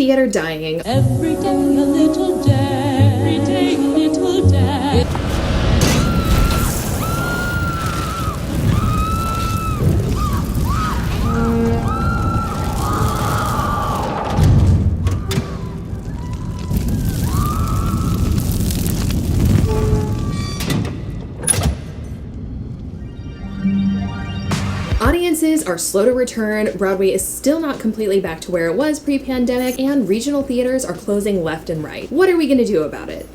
theater dying. Every day a little day, every day a little day. Audiences are slow to return, Broadway is still not completely back to where it was pre-pandemic, and regional theaters are closing left and right. What are we going to do about it?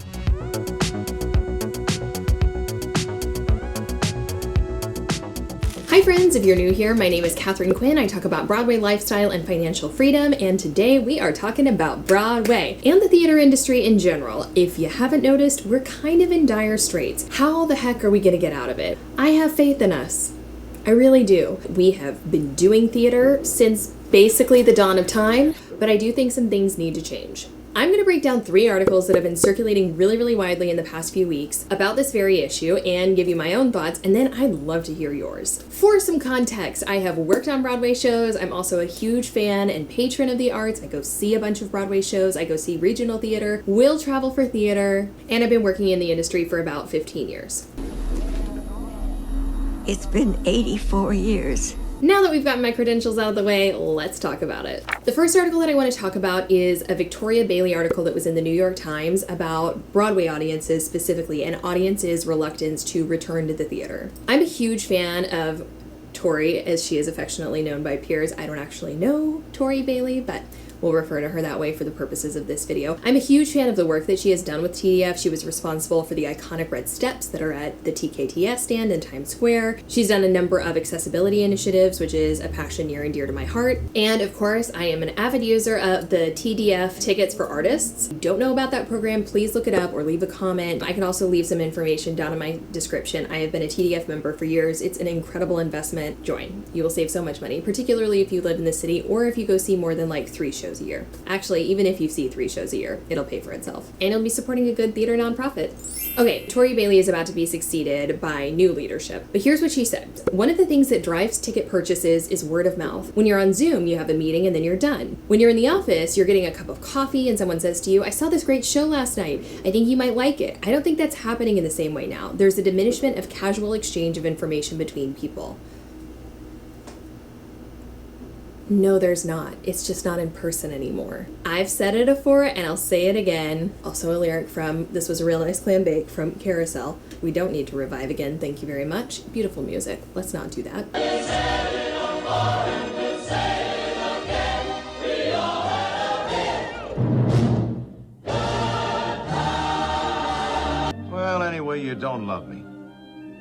Hi friends, if you're new here, my name is Katharine Quinn. I talk about Broadway lifestyle and financial freedom, and today we are talking about Broadway and the theater industry in general. If you haven't noticed, we're kind of in dire straits. How the heck are we going to get out of it? I have faith in us. I really do. We have been doing theater since basically the dawn of time, but I do think some things need to change. I'm going to break down 3 articles that have been circulating really widely in the past few weeks about this very issue and give you my own thoughts, and then I'd love to hear yours. For some context, I have worked on Broadway shows. I'm also a huge fan and patron of the arts. I go see a bunch of Broadway shows. I go see regional theater, will travel for theater, and I've been working in the industry for about 15 years. It's been 84 years. Now that we've gotten my credentials out of the way, let's talk about it. The first article that I want to talk about is a Victoria Bailey article that was in the New York Times about Broadway audiences specifically and audiences' reluctance to return to the theater. I'm a huge fan of Tori, as she is affectionately known by peers. I don't actually know Tori Bailey, but we'll refer to her that way for the purposes of this video. I'm a huge fan of the work that she has done with TDF. She was responsible for the iconic red steps that are at the TKTS stand in Times Square. She's done a number of accessibility initiatives, which is a passion near and dear to my heart. And of course, I am an avid user of the TDF tickets for artists. If you don't know about that program, please look it up or leave a comment. I can also leave some information down in my description. I have been a TDF member for years. It's an incredible investment. Join. You will save so much money, particularly if you live in the city or if you go see more than like 3 shows a year. Actually, even if you see 3 shows a year, it'll pay for itself. And it'll be supporting a good theater nonprofit. Okay, Tori Bailey is about to be succeeded by new leadership. But here's what she said. One of the things that drives ticket purchases is word of mouth. When you're on Zoom, you have a meeting and then you're done. When you're in the office, you're getting a cup of coffee and someone says to you, I saw this great show last night. I think you might like it. I don't think that's happening in the same way now. There's a diminishment of casual exchange of information between people. No, there's not. It's just not in person anymore. I've said it before and I'll say it again. Also a lyric from This Was a Real Nice Clam Bake from Carousel. We don't need to revive again. Thank you very much. Beautiful music. Let's not do that. Well, anyway, you don't love me.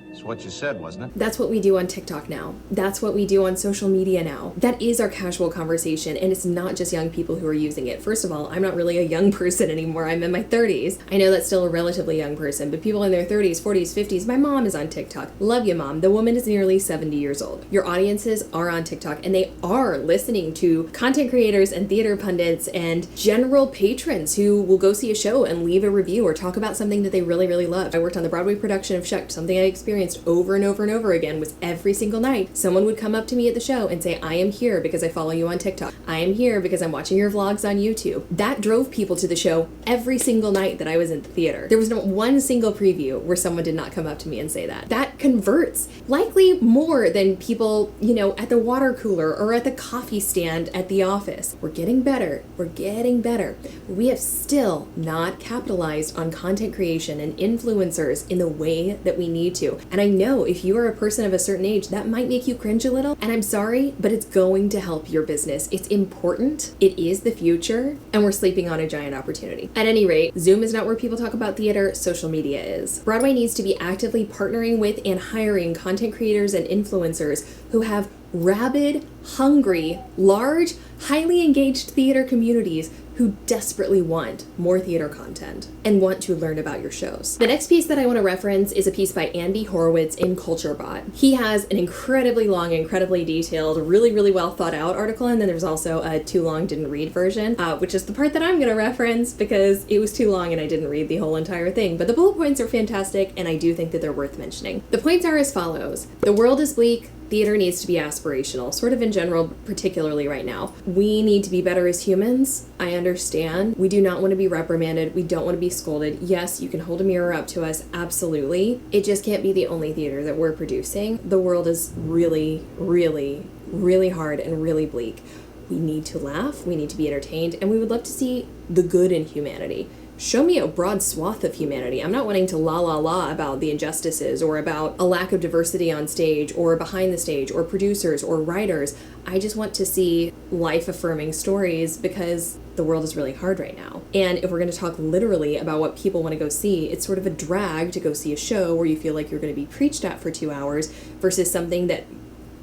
That's what you said, wasn't it? That's what we do on TikTok now. That's what we do on social media now. That is our casual conversation, and it's not just young people who are using it. First of all, I'm not really a young person anymore. I'm in my 30s. I know that's still a relatively young person, but people in their 30s, 40s, 50s, my mom is on TikTok. Love you, Mom. The woman is nearly 70 years old. Your audiences are on TikTok, and they are listening to content creators and theater pundits and general patrons who will go see a show and leave a review or talk about something that they really love. I worked on the Broadway production of Shucked. Something I experienced over and over again was every single night someone would come up to me at the show and say, I am here because I follow you on TikTok. I am here because I'm watching your vlogs on YouTube. That drove people to the show every single night that I was in the theater. There was not one single preview where someone did not come up to me and say that. That converts likely more than people, at the water cooler or at the coffee stand at the office. We're getting better. We're getting better. We have still not capitalized on content creation and influencers in the way that we need to. And I know if you are a person of a certain age, that might make you cringe a little. And I'm sorry, but it's going to help your business. It's important. It is the future. And we're sleeping on a giant opportunity. At any rate, Zoom is not where people talk about theater. Social media is. Broadway needs to be actively partnering with and hiring content creators and influencers who have rabid, hungry, large, highly engaged theater communities who desperately want more theater content and want to learn about your shows. The next piece that I want to reference is a piece by Andy Horowitz in CultureBot. He has an incredibly long, incredibly detailed, really well thought out article, and then there's also a too long didn't read version, which is the part that I'm going to reference because it was too long and I didn't read the whole entire thing. But the bullet points are fantastic and I do think that they're worth mentioning. The points are as follows. The world is bleak. Theater needs to be aspirational, sort of in general, particularly right now. We need to be better as humans. I understand. We do not want to be reprimanded. We don't want to be scolded. Yes, you can hold a mirror up to us, absolutely. It just can't be the only theater that we're producing. The world is really, really, really hard and really bleak. We need to laugh, we need to be entertained, and we would love to see the good in humanity. Show me a broad swath of humanity. I'm not wanting to la about the injustices or about a lack of diversity on stage or behind the stage or producers or writers. I just want to see life-affirming stories because the world is really hard right now. And if we're going to talk literally about what people want to go see, it's sort of a drag to go see a show where you feel like you're going to be preached at for 2 hours versus something that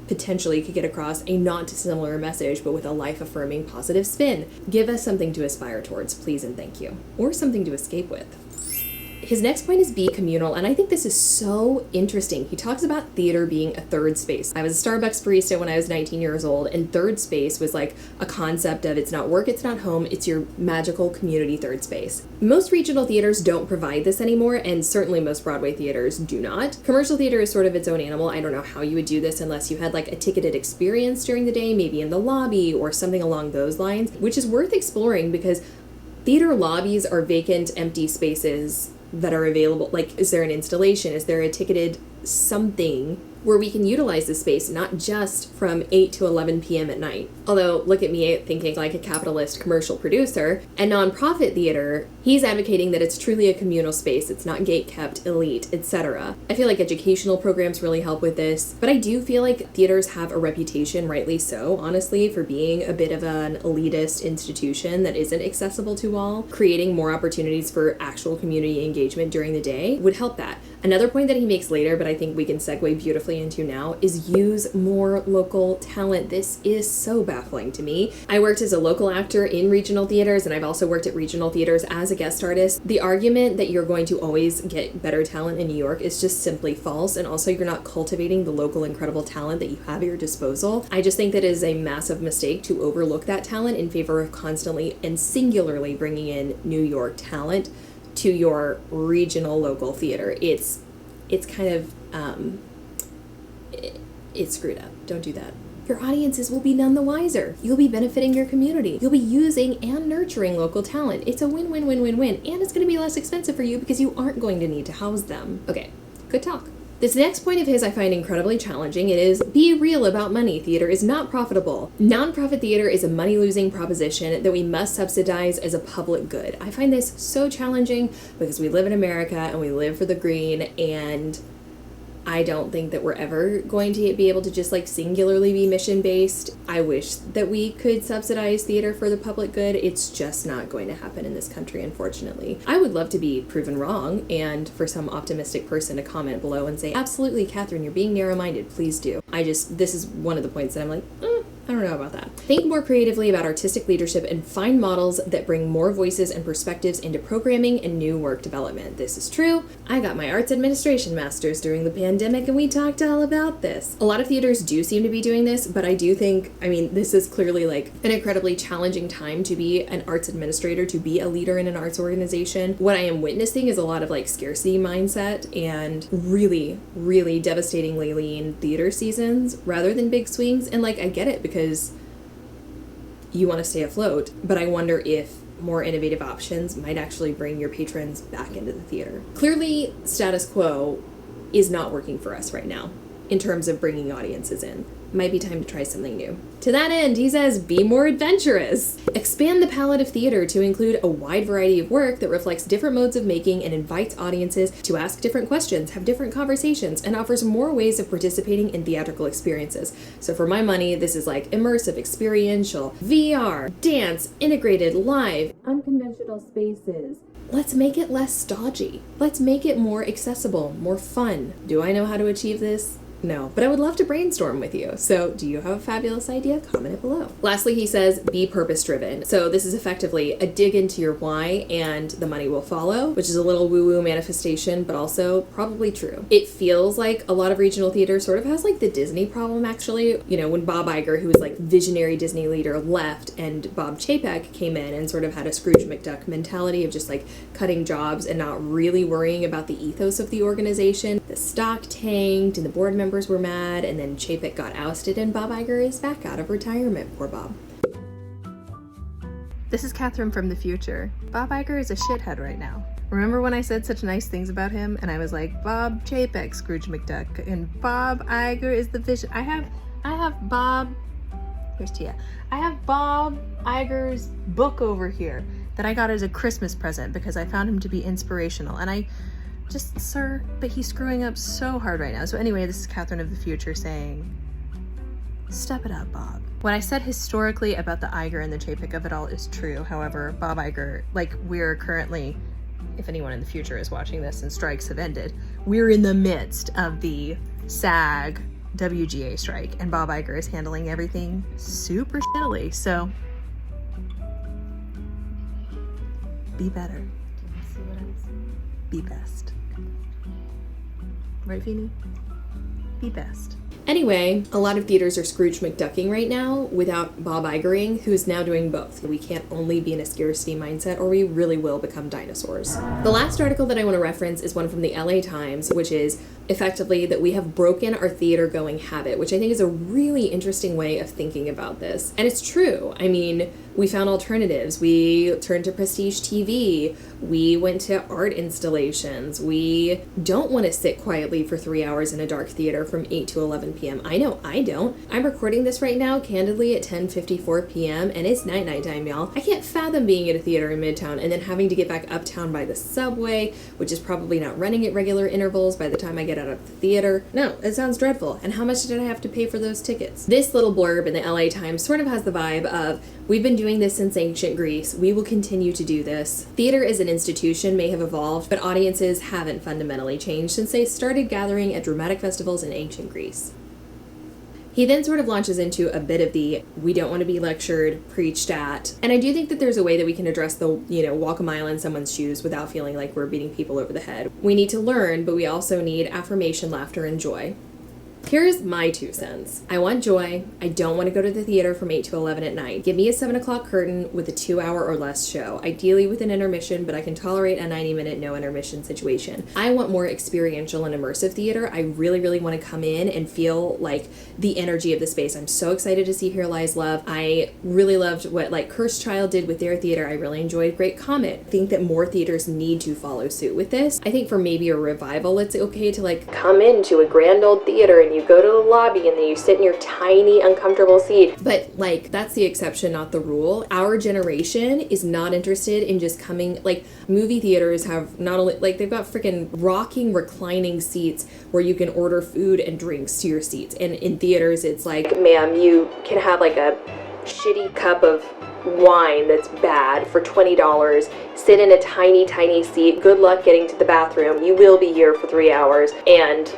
potentially could get across a not dissimilar message, but with a life-affirming positive spin. Give us something to aspire towards, please and thank you. Or something to escape with. His next point is be communal, and I think this is so interesting. He talks about theater being a third space. I was a Starbucks barista when I was 19 years old, and third space was like a concept of it's not work, it's not home, it's your magical community third space. Most regional theaters don't provide this anymore, and certainly most Broadway theaters do not. Commercial theater is sort of its own animal. I don't know how you would do this unless you had like a ticketed experience during the day, maybe in the lobby or something along those lines, which is worth exploring because theater lobbies are vacant, empty spaces that are available. Like, is there an installation? Is there a ticketed something where we can utilize the space, not just from 8 to 11 p.m. at night? Although, look at me thinking like a capitalist commercial producer. And nonprofit theater, he's advocating that it's truly a communal space. It's not gate-kept, elite, etc. I feel like educational programs really help with this, but I do feel like theaters have a reputation, rightly so, honestly, for being a bit of an elitist institution that isn't accessible to all. Creating more opportunities for actual community engagement during the day would help that. Another point that he makes later, but I think we can segue beautifully into now, is use more local talent. This is so baffling to me. I worked as a local actor in regional theaters, and I've also worked at regional theaters as a guest artist. The argument that you're going to always get better talent in New York is just simply false, and also you're not cultivating the local incredible talent that you have at your disposal. I just think that it is a massive mistake to overlook that talent in favor of constantly and singularly bringing in New York talent to your regional local theater. It's kind of it's screwed up. Don't do that. Your audiences will be none the wiser. You'll be benefiting your community. You'll be using and nurturing local talent. It's a win-win-win-win-win, and it's going to be less expensive for you because you aren't going to need to house them. Okay, good talk. This next point of his I find incredibly challenging. It is, be real about money. Theater is not profitable. Nonprofit theater is a money-losing proposition that we must subsidize as a public good. I find this so challenging because we live in America and we live for the green, and I don't think that we're ever going to be able to just like singularly be mission-based. I wish that we could subsidize theater for the public good. It's just not going to happen in this country, unfortunately. I would love to be proven wrong and for some optimistic person to comment below and say, absolutely, Katharine, you're being narrow-minded. Please do. This is one of the points that I'm like, I don't know about that. Think more creatively about artistic leadership and find models that bring more voices and perspectives into programming and new work development. This is true. I got my arts administration master's during the pandemic and we talked all about this. A lot of theaters do seem to be doing this, but I do think, this is clearly like an incredibly challenging time to be an arts administrator, to be a leader in an arts organization. What I am witnessing is a lot of like scarcity mindset and really, really devastatingly lean theater seasons rather than big swings. And like, I get it because you want to stay afloat, but I wonder if more innovative options might actually bring your patrons back into the theater. Clearly, status quo is not working for us right now in terms of bringing audiences in. Might be time to try something new. To that end, he says, be more adventurous. Expand the palette of theater to include a wide variety of work that reflects different modes of making and invites audiences to ask different questions, have different conversations, and offers more ways of participating in theatrical experiences. So for my money, this is like immersive, experiential, VR, dance, integrated, live, unconventional spaces. Let's make it less stodgy. Let's make it more accessible, more fun. Do I know how to achieve this? No, but I would love to brainstorm with you. So do you have a fabulous idea? Comment it below. Lastly, he says, be purpose-driven. So this is effectively a dig into your why and the money will follow, which is a little woo-woo manifestation, but also probably true. It feels like a lot of regional theater sort of has like the Disney problem, actually. You know, when Bob Iger, who was like visionary Disney leader, left and Bob Chapek came in and sort of had a Scrooge McDuck mentality of just like cutting jobs and not really worrying about the ethos of the organization. the stock tanked and the board members were mad, and then Chapek got ousted and Bob Iger is back out of retirement. Poor Bob. This is Katharine from the future. Bob Iger is a shithead right now. Remember when I said such nice things about him and I was like, Bob Chapek, Scrooge McDuck, and Bob Iger is the vision. I have Bob, where's Tia? I have Bob Iger's book over here that I got as a Christmas present because I found him to be inspirational. And I just, sir, but he's screwing up so hard right now. So anyway, this is Katharine of the future saying, step it up, Bob. What I said historically about the Iger and the Chapek of it all is true. However, Bob Iger, like, we're currently, if anyone in the future is watching this and strikes have ended, we're in the midst of the SAG WGA strike, and Bob Iger is handling everything super shittily. So, be better. Be best. Right, Feeny? Be best. Anyway, a lot of theaters are Scrooge McDucking right now without Bob Igering, who's now doing both. We can't only be in a scarcity mindset or we really will become dinosaurs. The last article that I want to reference is one from the LA Times, which is effectively that we have broken our theater-going habit, which I think is a really interesting way of thinking about this. And it's true. I mean, we found alternatives. We turned to prestige TV. We went to art installations. We don't want to sit quietly for 3 hours in a dark theater from 8 to 11 p.m. I know I don't. I'm recording this right now, candidly, at 10:54 p.m. and it's night time, y'all. I can't fathom being at a theater in Midtown and then having to get back uptown by the subway, which is probably not running at regular intervals by the time I get out of the theater. No, it sounds dreadful. And how much did I have to pay for those tickets? This little blurb in the LA Times sort of has the vibe of, we've been doing this since ancient Greece. We will continue to do this. Theater as an institution may have evolved, but audiences haven't fundamentally changed since they started gathering at dramatic festivals in ancient Greece. He then sort of launches into a bit of the, we don't want to be lectured, preached at. And I do think that there's a way that we can address the, walk a mile in someone's shoes without feeling like we're beating people over the head. We need to learn, but we also need affirmation, laughter, and joy. Here's my 2 cents. I want joy. I don't want to go to the theater from 8 to 11 at night. Give me a 7 o'clock curtain with a 2-hour or less show, ideally with an intermission, but I can tolerate a 90-minute no intermission situation. I want more experiential and immersive theater. I really, really want to come in and feel like the energy of the space. I'm so excited to see Here Lies Love. I really loved what Cursed Child did with their theater. I really enjoyed Great Comet. I think that more theaters need to follow suit with this. I think for maybe a revival, it's okay to come into a grand old theater and you go to the lobby and then you sit in your tiny uncomfortable seat. But that's the exception, not the rule. Our generation is not interested in just coming, movie theaters have not only, they've got freaking rocking reclining seats where you can order food and drinks to your seats. And in theaters, it's ma'am, you can have a shitty cup of wine that's bad for $20, sit in a tiny, tiny seat, good luck getting to the bathroom, you will be here for 3 hours, and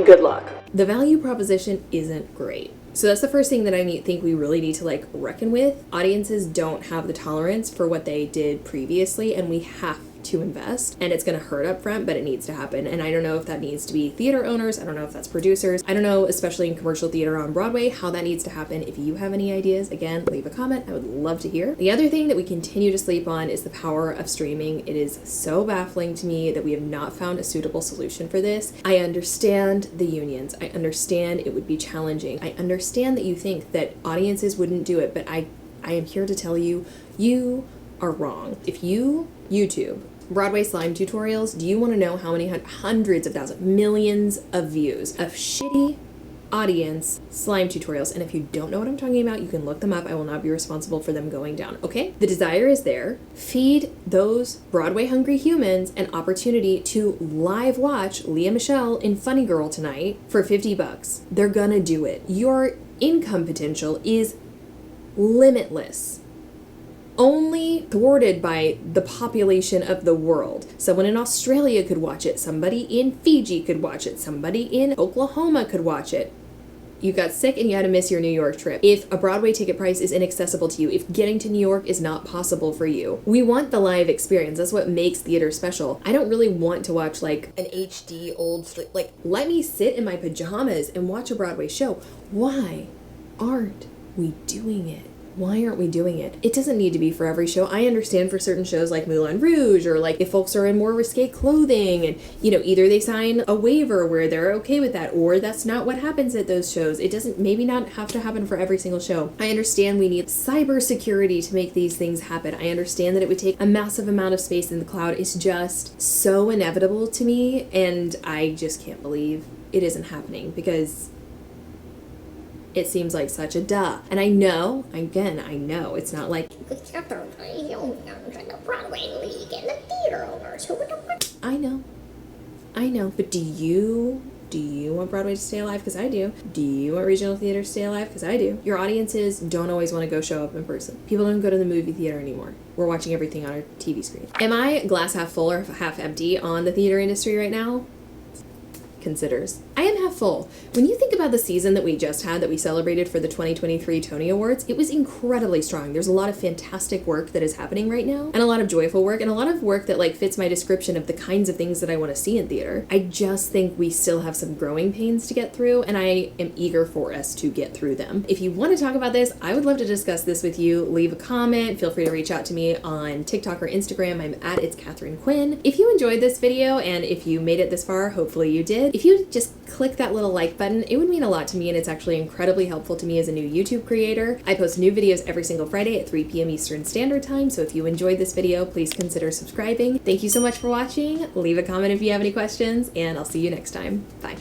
good luck. The value proposition isn't great. So that's the first thing that I think we really need to reckon with. Audiences don't have the tolerance for what they did previously, and we have to invest, and it's going to hurt up front, but it needs to happen. And I don't know if that needs to be theater owners. I don't know if that's producers. I don't know, especially in commercial theater on Broadway, how that needs to happen. If you have any ideas, again, leave a comment. I would love to hear. The other thing that we continue to sleep on is the power of streaming. It is so baffling to me that we have not found a suitable solution for this. I understand the unions. I understand it would be challenging. I understand that you think that audiences wouldn't do it, but I am here to tell you, you are wrong. If you YouTube Broadway slime tutorials, do you want to know how many hundreds of thousands, millions of views of shitty audience slime tutorials? And if you don't know what I'm talking about, you can look them up. I will not be responsible for them going down, okay? The desire is there. Feed those Broadway hungry humans an opportunity to live watch Leah Michele in Funny Girl tonight for $50. They're gonna do it. Your income potential is limitless. Only thwarted by the population of the world. Someone in Australia could watch it. Somebody in Fiji could watch it. Somebody in Oklahoma could watch it. You got sick and you had to miss your New York trip. If a Broadway ticket price is inaccessible to you, if getting to New York is not possible for you, we want the live experience. That's what makes theater special. I don't really want to watch an HD old, let me sit in my pajamas and watch a Broadway show. Why aren't we doing it? Why aren't we doing it? It doesn't need to be for every show. I understand for certain shows like Moulin Rouge, or like if folks are in more risque clothing and, you know, either they sign a waiver where they're okay with that, or that's not what happens at those shows. It doesn't maybe not have to happen for every single show. I understand we need cybersecurity to make these things happen. I understand that it would take a massive amount of space in the cloud. It's just so inevitable to me, and I just can't believe it isn't happening, because it seems like such a duh. And I know, again, I know it's not like the Broadway League and the theater owners who would I know, but do you want Broadway to stay alive? Because I do. Do you want regional theater to stay alive? Because I do. Your audiences don't always want to go show up in person. People don't go to the movie theater anymore. We're watching everything on our TV screen. Am I glass half full or half empty on the theater industry right now? Considers. I am half full. When you think about the season that we just had, that we celebrated for the 2023 Tony Awards, it was incredibly strong. There's a lot of fantastic work that is happening right now, and a lot of joyful work, and a lot of work that like fits my description of the kinds of things that I want to see in theater. I just think we still have some growing pains to get through, and I am eager for us to get through them. If you want to talk about this, I would love to discuss this with you. Leave a comment. Feel free to reach out to me on TikTok or Instagram. I'm at It's Katharine Quinn. If you enjoyed this video, and if you made it this far, hopefully you did, if you just click that little like button, it would mean a lot to me, and it's actually incredibly helpful to me as a new YouTube creator. I post new videos every single Friday at 3 p.m. Eastern Standard Time, so if you enjoyed this video, please consider subscribing. Thank you so much for watching. Leave a comment if you have any questions, and I'll see you next time. Bye.